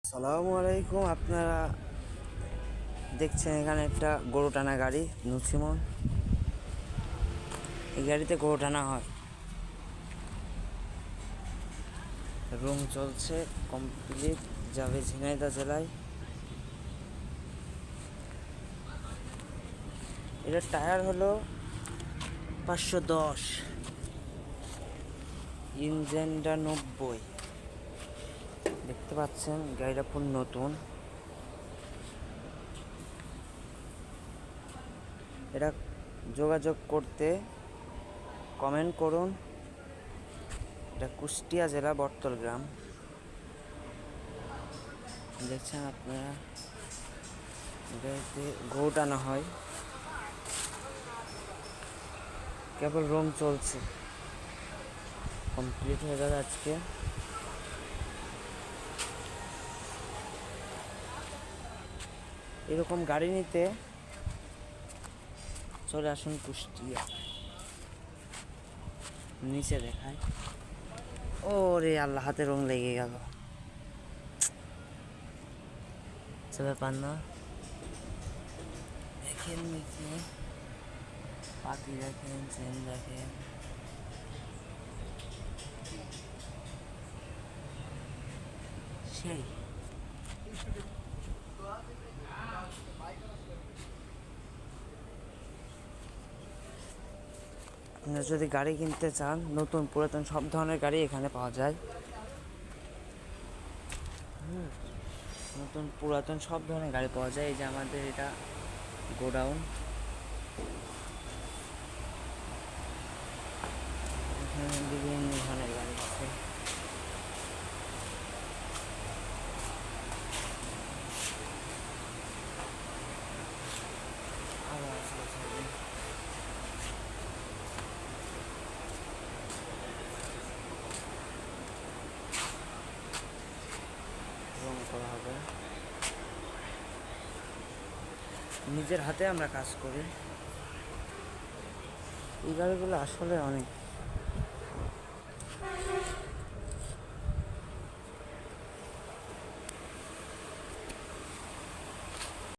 আসসালামু আলাইকুম। আপনারা দেখছেন এখানে একটা গরু টানা গাড়ি নুসিমন। এই গাড়িতে গরু টানা হয়। রুম চলছে কমপ্লিট, যাবে ঝিনাইদহ জেলায়। এটার টায়ার হলো 510, ইঞ্জিনটা 90। দেখতে পাচ্ছেন গাড়িটা পুরো নতুন। এটা যোগাযোগ করতে কমেন্ট করুন। এটা কুষ্টিয়া জেলা বটতল গ্রাম। দেখছেন আপনারা, গাড়িতে গরু টানা হয়, কেবল রুম চলছে, কমপ্লিট হয়ে যাবে আজকে। এরকম গাড়ি নিতে চলে আসুন কুষ্টিয়া। নিচে দেখায়, ও রে আল্লাহ, হাতে রং লেগে গেল। ব্যাপার না, দেখেন নিচে পাতি দেখেন, চেন দেখেন। সেই আপনারা যদি গাড়ি কিনতে চান, নতুন পুরাতন সব ধরনের গাড়ি এখানে পাওয়া যায়। নতুন পুরাতন সব ধরনের গাড়ি পাওয়া যায়। এই যে আমাদের এটা গোডাউন, এখানে বিভিন্ন ধরনের গাড়ি আছে। আরো আছে সাইডে। রং করা হবে, নিজের হাতে আমরা কাজ করি। এই গাড়িগুলো আসলে অনেক